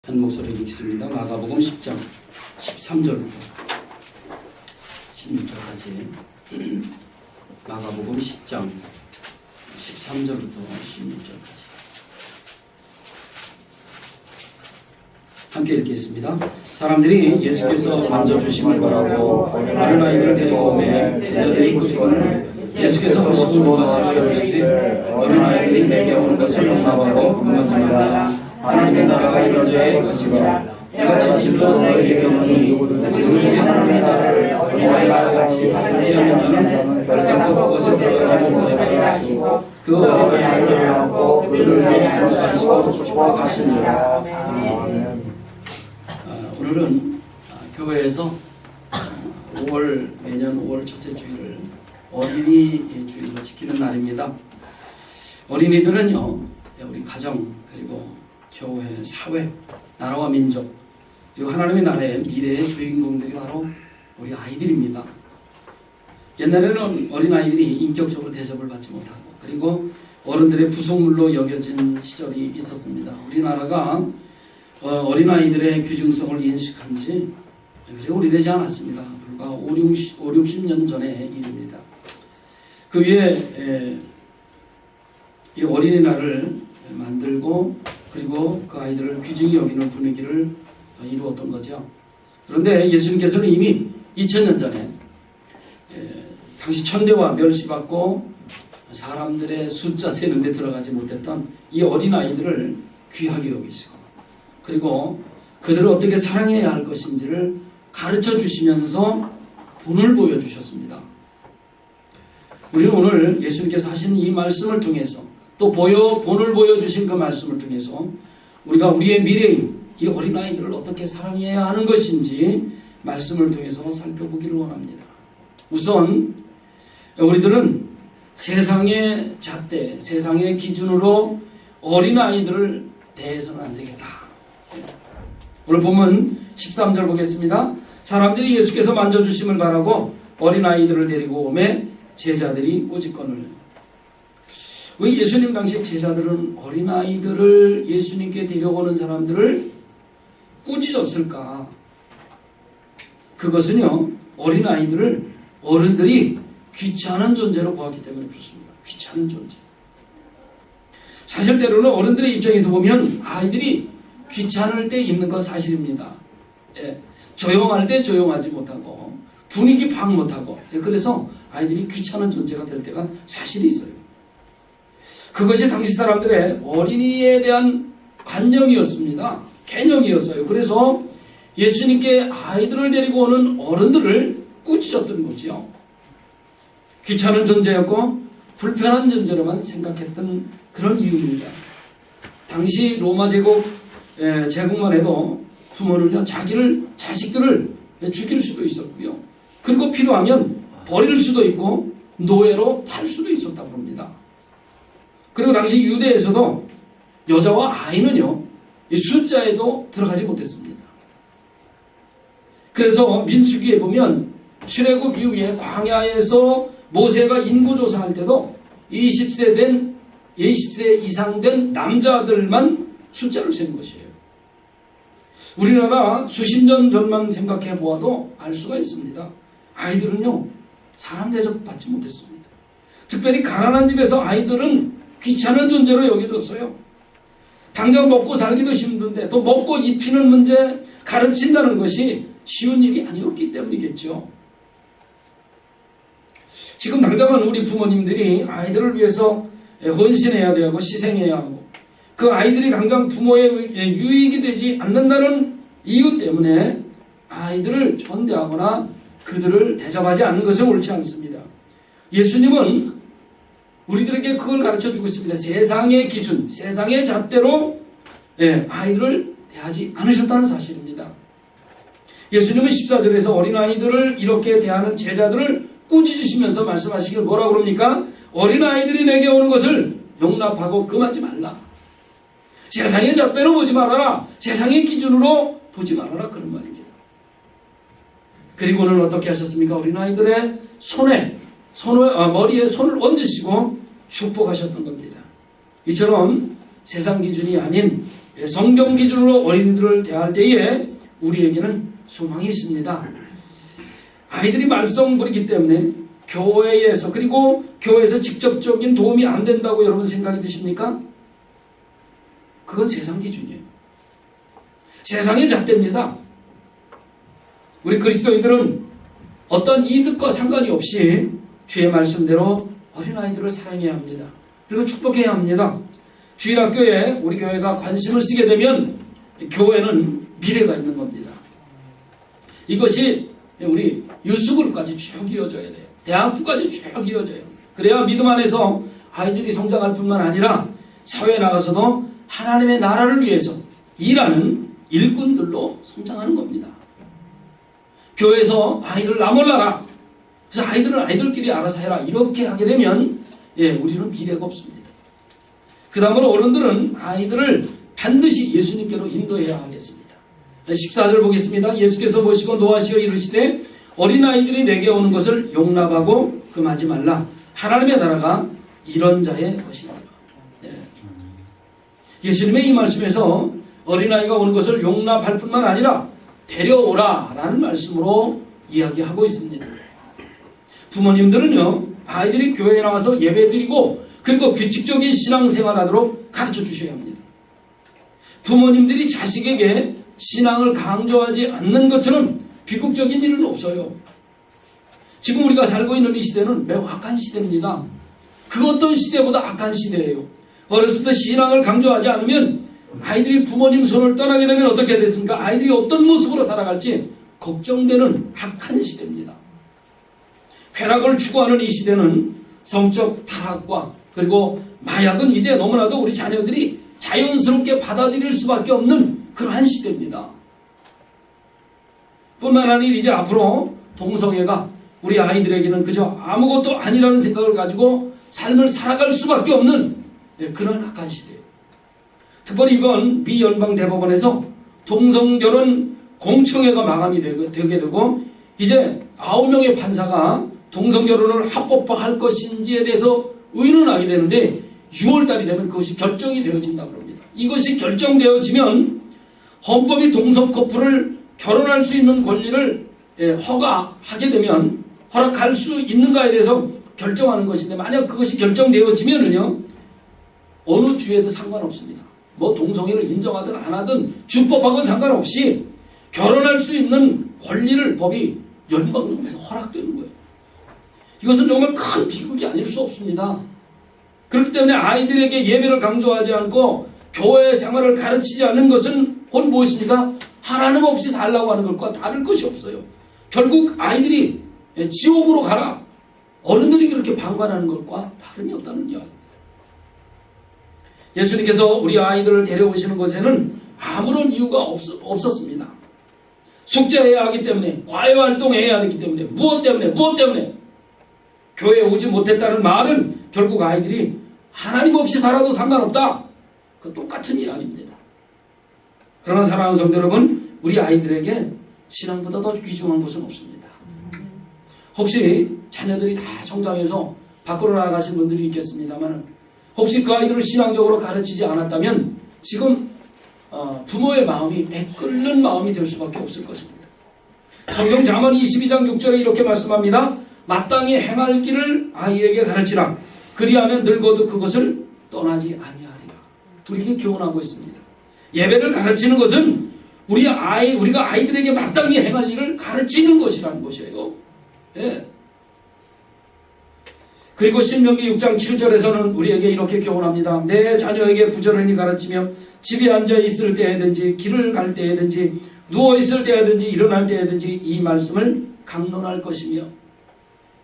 한 목소리 읽겠습니다. 마가복음 10장 13절부터 16절까지 마가복음 10장 13절부터 16절까지 함께 읽겠습니다. 사람들이 예수께서 만져주심을 바라고 어린 아이를 데리고 오매 제자들이 보시거늘 예수께서 하시고 무엇을 이르시되 어린 아이들이 내게 오는 것을 용납하고 불만지 말라. 하나님의 나라가 이런 자의 것이라. 내가 진실로 너희에게 이르노니 누구든지 하나님의 나라를 어린아이와 같이 살지 않는 자는 결단코 그것을 들어가지 못하게 하시고 그 어린아이를 안고 그를 안수하시고 축복하시니라. 오늘은 교회에서 매년 5월 첫째 주일을 어린이 주일로 지키는 날입니다. 어린이들은요, 우리 가정, 그리고 교회, 사회, 나라와 민족, 그리고 하나님의 나라의 미래의 주인공들이 바로 우리 아이들입니다. 옛날에는 어린아이들이 인격적으로 대접을 받지 못하고, 그리고 어른들의 부속물로 여겨진 시절이 있었습니다. 우리나라가 어린아이들의 귀중성을 인식한 지 그리 오래되지 않았습니다. 불과 50년 전의 일입니다. 그 위에 이 어린이날을 만들고 그리고 그 아이들을 귀중히 여기는 분위기를 이루었던 거죠. 그런데 예수님께서는 이미 2000년 전에 당시 천대와 멸시받고 사람들의 숫자 세는 데 들어가지 못했던 이 어린아이들을 귀하게 여기시고 그리고 그들을 어떻게 사랑해야 할 것인지를 가르쳐 주시면서 본을 보여주셨습니다. 우리는 오늘 예수님께서 하신 이 말씀을 통해서 또 본을 보여주신 그 말씀을 통해서 우리가 우리의 미래인 이 어린아이들을 어떻게 사랑해야 하는 것인지 말씀을 통해서 살펴보기를 원합니다. 우선 우리들은 세상의 잣대, 세상의 기준으로 어린아이들을 대해서는 안 되겠다. 오늘 본문 13절 보겠습니다. 사람들이 예수께서 만져주심을 바라고 어린아이들을 데리고 오매 제자들이 꼬집거늘. 왜 예수님 당시 제자들은 어린아이들을 예수님께 데려오는 사람들을 꾸짖었을까? 그것은요, 어린아이들을 어른들이 귀찮은 존재로 보았기 때문에 그렇습니다. 귀찮은 존재. 사실 때로는 어른들의 입장에서 보면 아이들이 귀찮을 때 있는 건 사실입니다. 예, 조용할 때 조용하지 못하고 분위기 파악 못하고 그래서 아이들이 귀찮은 존재가 될 때가 사실이 있어요. 그것이 당시 사람들의 어린이에 대한 관념이었습니다. 개념이었어요. 그래서 예수님께 아이들을 데리고 오는 어른들을 꾸짖었던 거죠. 귀찮은 존재였고 불편한 존재로만 생각했던 그런 이유입니다. 당시 로마 제국만 해도 부모는요, 자식들을 죽일 수도 있었고요. 그리고 필요하면 버릴 수도 있고 노예로 팔 수도 있었다고 합니다. 그리고 당시 유대에서도 여자와 아이는요, 이 숫자에도 들어가지 못했습니다. 그래서 민수기에 보면 출애굽 이후에 광야에서 모세가 인구조사할 때도 20세 이상 된 남자들만 숫자를 센 것이에요. 우리나라 수십 년 전만 생각해 보아도 알 수가 있습니다. 아이들은요, 사람 대접 받지 못했습니다. 특별히 가난한 집에서 아이들은 귀찮은 존재로 여겨졌어요. 당장 먹고 살기도 힘든데 또 먹고 입히는 문제 가르친다는 것이 쉬운 일이 아니었기 때문이겠죠. 지금 당장은 우리 부모님들이 아이들을 위해서 헌신해야 되고 희생해야 하고 그 아이들이 당장 부모의 유익이 되지 않는다는 이유 때문에 아이들을 존대하거나 그들을 대접하지 않는 것은 옳지 않습니다. 예수님은 우리들에게 그걸 가르쳐주고 있습니다. 세상의 기준, 세상의 잣대로 아이들을 대하지 않으셨다는 사실입니다. 예수님은 14절에서 어린아이들을 이렇게 대하는 제자들을 꾸짖으시면서 말씀하시길 뭐라고 그럽니까? 어린아이들이 내게 오는 것을 용납하고 금하지 말라. 세상의 잣대로 보지 말아라. 세상의 기준으로 보지 말아라. 그런 말입니다. 그리고는 어떻게 하셨습니까? 어린아이들의 머리에 손을 얹으시고 축복하셨던 겁니다. 이처럼 세상 기준이 아닌 성경 기준으로 어린이들을 대할 때에 우리에게는 소망이 있습니다. 아이들이 말썽부리기 때문에 교회에서, 그리고 교회에서 직접적인 도움이 안 된다고 여러분 생각이 드십니까? 그건 세상 기준이에요. 세상의 잣대입니다. 우리 그리스도인들은 어떤 이득과 상관이 없이 주의 말씀대로 어린아이들을 사랑해야 합니다. 그리고 축복해야 합니다. 주일학교에 우리 교회가 관심을 쓰게 되면 교회는 미래가 있는 겁니다. 이것이 우리 유스그룹까지 쭉 이어져야 돼요. 대학부까지 쭉 이어져요. 그래야 믿음 안에서 아이들이 성장할 뿐만 아니라 사회에 나가서도 하나님의 나라를 위해서 일하는 일꾼들로 성장하는 겁니다. 교회에서 아이들 나 몰라라, 그래서 아이들은 아이들끼리 알아서 해라, 이렇게 하게 되면 우리는 미래가 없습니다. 그 다음으로 어른들은 아이들을 반드시 예수님께로 인도해야 하겠습니다. 14절 보겠습니다. 예수께서 보시고 노하시어 이르시되 어린아이들이 내게 오는 것을 용납하고 금하지 말라. 하나님의 나라가 이런 자의 것이니라. 예수님의 이 말씀에서 어린아이가 오는 것을 용납할 뿐만 아니라 데려오라 라는 말씀으로 이야기하고 있습니다. 부모님들은요, 아이들이 교회에 나와서 예배드리고 그리고 규칙적인 신앙생활하도록 가르쳐 주셔야 합니다. 부모님들이 자식에게 신앙을 강조하지 않는 것처럼 비극적인 일은 없어요. 지금 우리가 살고 있는 이 시대는 매우 악한 시대입니다. 그 어떤 시대보다 악한 시대예요. 어렸을 때 신앙을 강조하지 않으면 아이들이 부모님 손을 떠나게 되면 어떻게 됐습니까? 아이들이 어떤 모습으로 살아갈지 걱정되는 악한 시대입니다. 쾌락을 추구하는 이 시대는 성적 타락과 그리고 마약은 이제 너무나도 우리 자녀들이 자연스럽게 받아들일 수밖에 없는 그러한 시대입니다. 뿐만 아니라 이제 앞으로 동성애가 우리 아이들에게는 그저 아무것도 아니라는 생각을 가지고 삶을 살아갈 수밖에 없는 그런 악한 시대예요. 특별히 이번 미 연방대법원에서 동성결혼 공청회가 마감이 되게 되고 이제 9명의 판사가 동성결혼을 합법화할 것인지에 대해서 의논하게 되는데 6월달이 되면 그것이 결정이 되어진다고 합니다. 이것이 결정되어지면 헌법이 동성 커플을 결혼할 수 있는 권리를 허가하게 되면 허락할 수 있는가에 대해서 결정하는 것인데, 만약 그것이 결정되어지면은요, 어느 주에도 상관없습니다. 뭐 동성애를 인정하든 안 하든 주법하고는 상관없이 결혼할 수 있는 권리를 법이 연방정부에서 허락되는 거예요. 이것은 정말 큰 비극이 아닐 수 없습니다. 그렇기 때문에 아이들에게 예배를 강조하지 않고 교회 생활을 가르치지 않는 것은 곧 무엇입니까? 하나님 없이 살라고 하는 것과 다를 것이 없어요. 결국 아이들이 지옥으로 가라, 어른들이 그렇게 방관하는 것과 다름이 없다는 이야기입니다. 예수님께서 우리 아이들을 데려오시는 것에는 아무런 이유가 없었습니다. 숙제해야 하기 때문에, 과외활동해야 하기 때문에, 무엇 때문에 교회에 오지 못했다는 말은 결국 아이들이 하나님 없이 살아도 상관없다, 그 똑같은 이야기입니다. 그러나 사랑하는 성도 여러분, 우리 아이들에게 신앙보다 더 귀중한 것은 없습니다. 혹시 자녀들이 다 성장해서 밖으로 나가신 분들이 있겠습니다만, 혹시 그 아이들을 신앙적으로 가르치지 않았다면 지금 부모의 마음이 애끓는 마음이 될 수밖에 없을 것입니다. 성경 잠언 22장 6절에 이렇게 말씀합니다. 마땅히 행할 길을 아이에게 가르치라. 그리하면 늙어도 그것을 떠나지 아니하리라. 우리에게 교훈하고 있습니다. 예배를 가르치는 것은 우리가 아이들에게 마땅히 행할 일을 가르치는 것이라는 것이에요. 예. 그리고 신명기 6장 7절에서는 우리에게 이렇게 교훈합니다. 내 자녀에게 부지런히 가르치며 집에 앉아 있을 때에든지 길을 갈 때에든지 누워 있을 때에든지 일어날 때에든지 이 말씀을 강론할 것이며,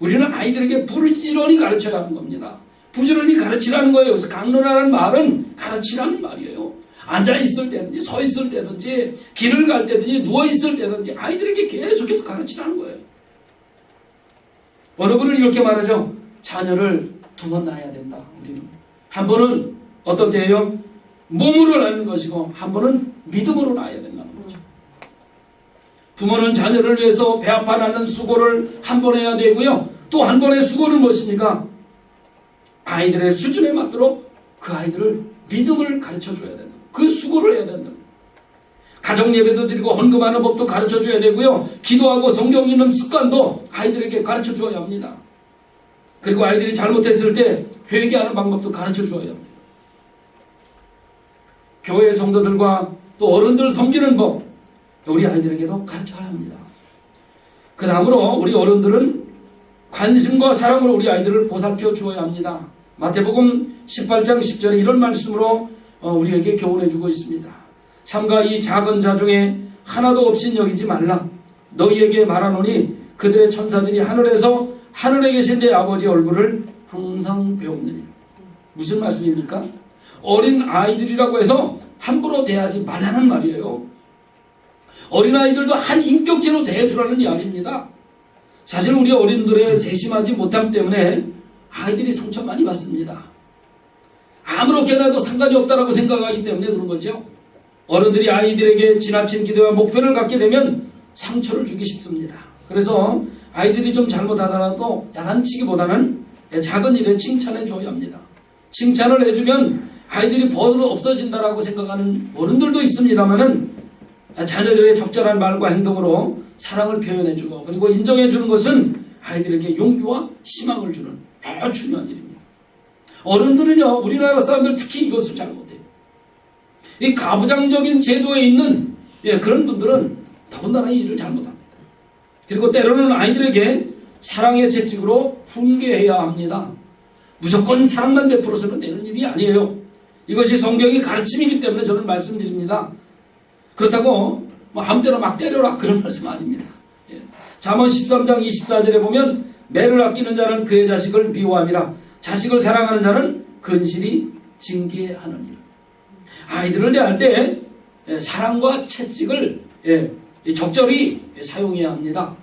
우리는 아이들에게 부지런히 가르쳐야 하는 겁니다. 부지런히 가르치라는 거예요. 그래서 강론하라는 말은 가르치라는 말이에요. 앉아 있을 때든지 서 있을 때든지 길을 갈 때든지 누워 있을 때든지 아이들에게 계속해서 가르치라는 거예요. 어느 분은 이렇게 말하죠. 자녀를 2번 낳아야 된다. 우리는 한 번은 어떤 때예요? 몸으로 낳는 것이고 한 번은 믿음으로 낳아야 된다는 거죠. 부모는 자녀를 위해서 배 아파 낳는 수고를 한 번 해야 되고요. 또 한 번의 수고는 무엇입니까? 아이들의 수준에 맞도록 그 아이들을 믿음을 가르쳐 줘야 된다. 그 수고 수고를 해야 된다. 가정 예배도 드리고 헌금하는 법도 가르쳐 줘야 되고요. 기도하고 성경 읽는 습관도 아이들에게 가르쳐 주어야 합니다. 그리고 아이들이 잘못했을 때 회개하는 방법도 가르쳐 주어야 합니다. 교회 성도들과 또 어른들 섬기는 법, 우리 아이들에게도 가르쳐야 합니다. 그 다음으로 우리 어른들은 관심과 사랑으로 우리 아이들을 보살펴 주어야 합니다. 마태복음 18장 10절에 이런 말씀으로 우리에게 교훈해 주고 있습니다. 삼가 이 작은 자 중에 하나도 없인 여기지 말라. 너희에게 말하노니 그들의 천사들이 하늘에서 하늘에 계신 내 아버지 얼굴을 항상 배우느니. 무슨 말씀입니까? 어린 아이들이라고 해서 함부로 대하지 말라는 말이에요. 어린아이들도 한 인격체로 대해주라는 이야기입니다. 사실 우리 어린들의 세심하지 못함 때문에 아이들이 상처 많이 받습니다. 아무렇게나도 상관이 없다라고 생각하기 때문에 그런 거죠. 어른들이 아이들에게 지나친 기대와 목표를 갖게 되면 상처를 주기 쉽습니다. 그래서 아이들이 좀 잘못하더라도 야단치기보다는 작은 일에 칭찬해 줘야 합니다. 칭찬을 해주면 아이들이 버릇 없어진다라고 생각하는 어른들도 있습니다만은 자녀들의 적절한 말과 행동으로 사랑을 표현해주고 그리고 인정해주는 것은 아이들에게 용기와 희망을 주는 매우 중요한 일입니다. 어른들은요, 우리나라 사람들 특히 이것을 잘 못해요. 이 가부장적인 제도에 있는 그런 분들은 더군다나 이 일을 잘못합니다. 그리고 때로는 아이들에게 사랑의 채찍으로 훈계해야 합니다. 무조건 사랑만 베풀어서는 되는 일이 아니에요. 이것이 성경의 가르침이기 때문에 저는 말씀드립니다. 그렇다고 아무 때나 막 때려라 그런 말씀 아닙니다. 잠언 13장 24절에 보면 매를 아끼는 자는 그의 자식을 미워함이라 자식을 사랑하는 자는 근실히 징계하느니라. 아이들을 대할 때 사랑과 채찍을 적절히 사용해야 합니다.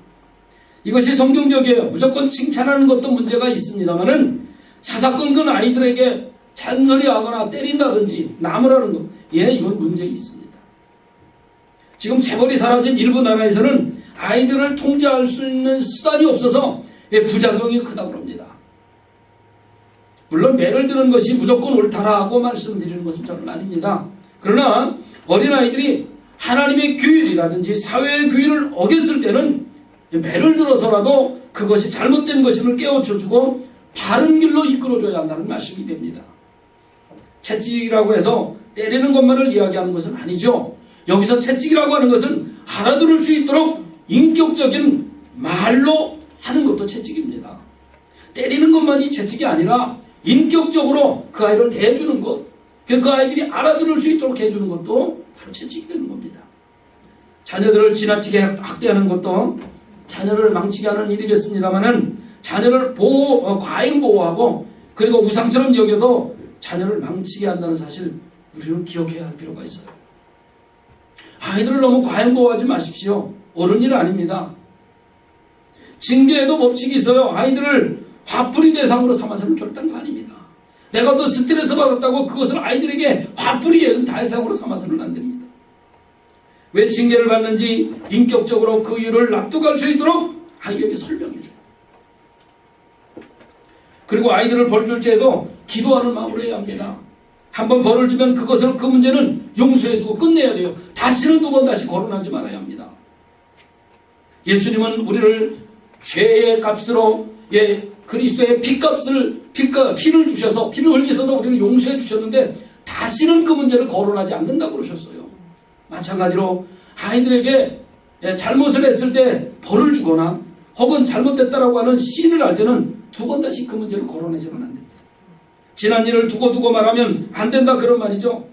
이것이 성경적이에요. 무조건 칭찬하는 것도 문제가 있습니다만은 사사건건 아이들에게 잔소리하거나 때린다든지 나무라는 것, 이건 문제 있습니다. 지금 재벌이 사라진 일부 나라에서는 아이들을 통제할 수 있는 수단이 없어서 부작용이 크다고 합니다. 물론 매를 드는 것이 무조건 옳다라고 말씀드리는 것은 저는 아닙니다. 그러나 어린아이들이 하나님의 규율이라든지 사회의 규율을 어겼을 때는 매를 들어서라도 그것이 잘못된 것임을 깨우쳐주고 바른 길로 이끌어줘야 한다는 말씀이 됩니다. 채찍이라고 해서 때리는 것만을 이야기하는 것은 아니죠. 여기서 채찍이라고 하는 것은 알아들을 수 있도록 인격적인 말로 하는 것도 채찍입니다. 때리는 것만이 채찍이 아니라 인격적으로 그 아이를 대해주는 것, 그 아이들이 알아들을 수 있도록 해주는 것도 바로 채찍이 되는 겁니다. 자녀들을 지나치게 학대하는 것도 자녀를 망치게 하는 일이겠습니다만은 자녀를 과잉 보호하고 그리고 우상처럼 여겨도 자녀를 망치게 한다는 사실 우리는 기억해야 할 필요가 있어요. 아이들을 너무 과잉 보호하지 마십시오. 옳은 일 아닙니다. 징계에도 법칙이 있어요. 아이들을 화풀이 대상으로 삼아서는 결단가 아닙니다. 내가 또 스트레스 받았다고 그것을 아이들에게 화풀이의 대상으로 삼아서는 안 됩니다. 왜 징계를 받는지 인격적으로 그 이유를 납득할 수 있도록 아이에게 설명해 줘요. 그리고 아이들을 벌 줄 때에도 기도하는 마음으로 해야 합니다. 한번 벌을 주면 그것을 그 문제는 용서해주고 끝내야 돼요. 다시는 두 번 다시 거론하지 말아야 합니다. 예수님은 우리를 죄의 값으로 그리스도의 피를 주셔서 피를 흘리셔서 우리를 용서해 주셨는데 다시는 그 문제를 거론하지 않는다고 그러셨어요. 마찬가지로 아이들에게 잘못을 했을 때 벌을 주거나 혹은 잘못됐다라고 하는 시인을 할 때는 두 번 다시 그 문제를 거론해서는 안 됩니다. 지난 일을 두고 말하면 안 된다 그런 말이죠.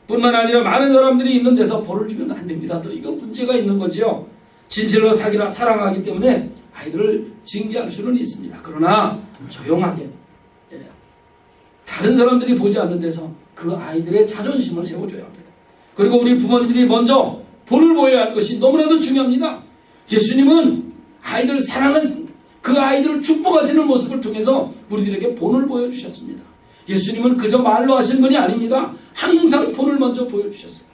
뿐만 아니라 많은 사람들이 있는 데서 벌을 주면 안 됩니다. 또 이건 문제가 있는 거죠. 진실로 사랑하기 때문에 아이들을 징계할 수는 있습니다. 그러나 조용하게 다른 사람들이 보지 않는 데서 그 아이들의 자존심을 세워줘야 합니다. 그리고 우리 부모님들이 먼저 본을 보여야 할 것이 너무나도 중요합니다. 예수님은 아이들 사랑하는 그 아이들을 축복하시는 모습을 통해서 우리들에게 본을 보여주셨습니다. 예수님은 그저 말로 하신 분이 아닙니다. 항상 본을 먼저 보여주셨어요.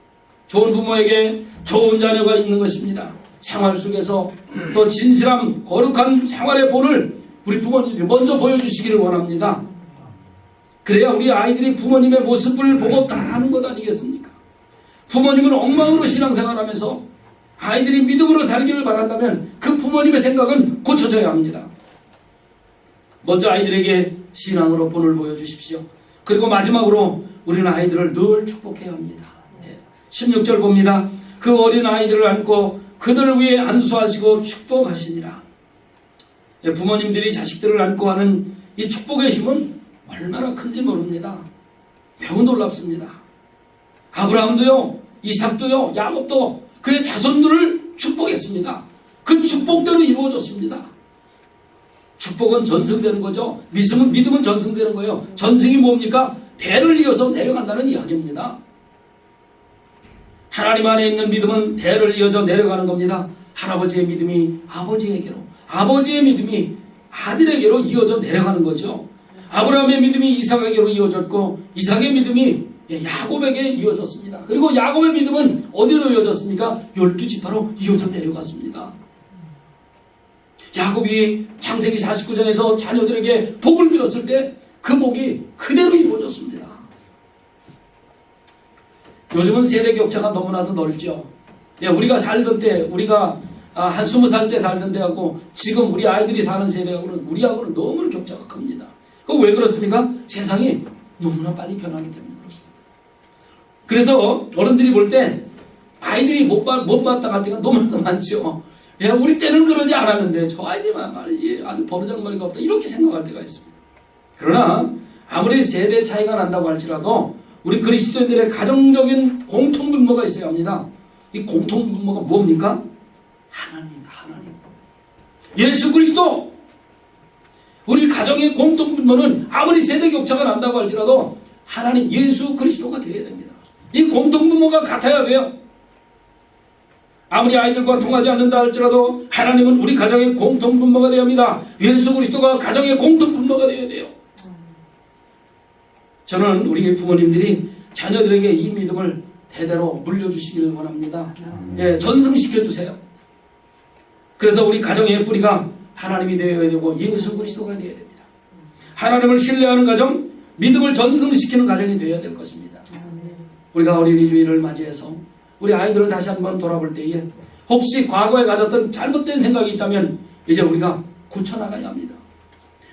좋은 부모에게 좋은 자녀가 있는 것입니다. 생활 속에서 또 진실함, 거룩한 생활의 본을 우리 부모님들이 먼저 보여주시기를 원합니다. 그래야 우리 아이들이 부모님의 모습을 보고 따라하는 것 아니겠습니까? 부모님은 엉망으로 신앙생활하면서 아이들이 믿음으로 살기를 바란다면 그 부모님의 생각은 고쳐져야 합니다. 먼저 아이들에게 신앙으로 본을 보여주십시오. 그리고 마지막으로 우리는 아이들을 늘 축복해야 합니다. 16절 봅니다. 그 어린 아이들을 안고 그들을 위해 안수하시고 축복하시니라. 부모님들이 자식들을 안고 하는 이 축복의 힘은 얼마나 큰지 모릅니다. 매우 놀랍습니다. 아브라함도요, 이삭도요, 야곱도 그의 자손들을 축복했습니다. 그 축복대로 이루어졌습니다. 축복은 전승되는 거죠. 믿음은 전승되는 거예요. 전승이 뭡니까? 대를 이어서 내려간다는 이야기입니다. 하나님 안에 있는 믿음은 대를 이어져 내려가는 겁니다. 할아버지의 믿음이 아버지에게로, 아버지의 믿음이 아들에게로 이어져 내려가는 거죠. 아브라함의 믿음이 이삭에게로 이어졌고 이삭의 믿음이 야곱에게 이어졌습니다. 그리고 야곱의 믿음은 어디로 이어졌습니까? 12지파로 이어져 내려갔습니다. 야곱이 창세기 49장에서 자녀들에게 복을 빌었을 때 그 복이 그대로 이루어졌습니다. 요즘은 세대 격차가 너무나도 넓죠. 우리가 살던 때, 우리가 한 20살 때 살던 때하고 지금 우리 아이들이 사는 세대하고는 우리하고는 너무나 격차가 큽니다. 그거 왜 그렇습니까? 세상이 너무나 빨리 변하기 때문에 그렇습니다. 그래서 어른들이 볼 때 아이들이 못 마땅할 때가 너무나 많죠. 우리 때는 그러지 않았는데 저 아이들만 말이지 아주 버르장머리가 없다 이렇게 생각할 때가 있습니다. 그러나 아무리 세대 차이가 난다고 할지라도 우리 그리스도인들의 가정적인 공통분모가 있어야 합니다. 이 공통분모가 뭡니까? 하나님입니다. 하나님. 예수 그리스도. 우리 가정의 공통분모는 아무리 세대 격차가 난다고 할지라도 하나님 예수 그리스도가 되어야 됩니다. 이 공통분모가 같아야 돼요. 아무리 아이들과 통하지 않는다 할지라도 하나님은 우리 가정의 공통분모가 되어야 합니다. 예수 그리스도가 가정의 공통분모가 되어야 돼요. 저는 우리 부모님들이 자녀들에게 이 믿음을 대대로 물려주시길 원합니다. 전승시켜주세요. 그래서 우리 가정의 뿌리가 하나님이 되어야 되고 예수 그리스도가 되어야 됩니다. 하나님을 신뢰하는 가정, 믿음을 전승시키는 가정이 되어야 될 것입니다. 우리가 어린이 주일을 맞이해서 우리 아이들을 다시 한번 돌아볼 때에 혹시 과거에 가졌던 잘못된 생각이 있다면 이제 우리가 고쳐나가야 합니다.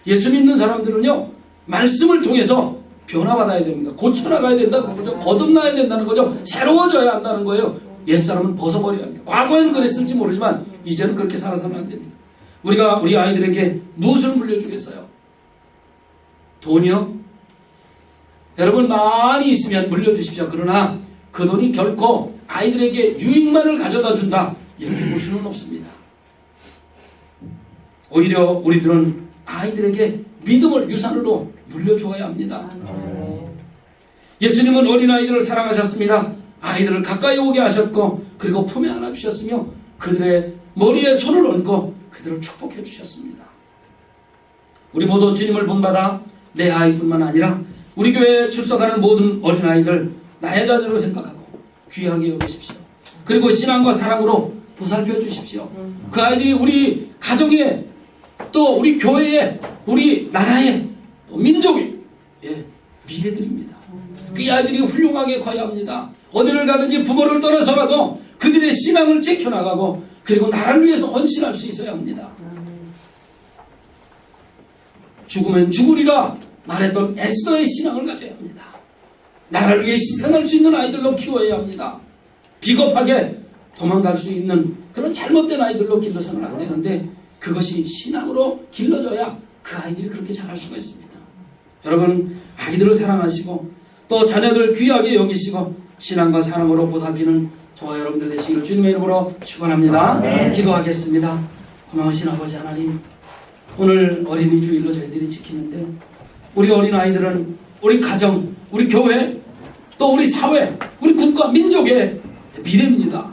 예수 믿는 사람들은요, 말씀을 통해서 변화받아야 됩니다. 고쳐나가야 된다는 거죠. 거듭나야 된다는 거죠. 새로워져야 한다는 거예요. 옛사람은 벗어버려야 합니다. 과거에는 그랬을지 모르지만 이제는 그렇게 살아서는 안 됩니다. 우리가 우리 아이들에게 무엇을 물려주겠어요? 돈이요? 여러분 많이 있으면 물려주십시오. 그러나 그 돈이 결코 아이들에게 유익만을 가져다 준다 이렇게 볼 수는 없습니다. 오히려 우리들은 아이들에게 믿음을 유산으로 물려주어야 합니다. 예수님은 어린아이들을 사랑하셨습니다. 아이들을 가까이 오게 하셨고 그리고 품에 안아주셨으며 그들의 머리에 손을 얹고 그들을 축복해 주셨습니다. 우리 모두 주님을 본받아 내 아이뿐만 아니라 우리 교회에 출석하는 모든 어린아이들 나의 자녀로 생각하고 귀하게 여기십시오. 그리고 신앙과 사랑으로 보살펴 주십시오. 그 아이들이 우리 가정에 또 우리 교회에 우리 나라의 또 민족의 미래들입니다. 그 아이들이 훌륭하게 커야 합니다. 어디를 가든지 부모를 떠나서라도 그들의 신앙을 지켜나가고 그리고 나라를 위해서 헌신할 수 있어야 합니다. 죽으면 죽으리라 말했던 에스더의 신앙을 가져야 합니다. 나라를 위해 희생할 수 있는 아이들로 키워야 합니다. 비겁하게 도망갈 수 있는 그런 잘못된 아이들로 길러서는 안 되는데 그것이 신앙으로 길러져야 그 아이들이 그렇게 자랄 수가 있습니다. 여러분 아이들을 사랑하시고 또 자녀들 귀하게 여기시고 신앙과 사랑으로 보답하는 저와 여러분들 되시기를 주님의 이름으로 축원합니다. 기도하겠습니다. 고마우신 아버지 하나님, 오늘 어린이 주일로 저희들이 지키는데 우리 어린 아이들은 우리 가정, 우리 교회, 또 우리 사회, 우리 국가, 민족의 미래입니다.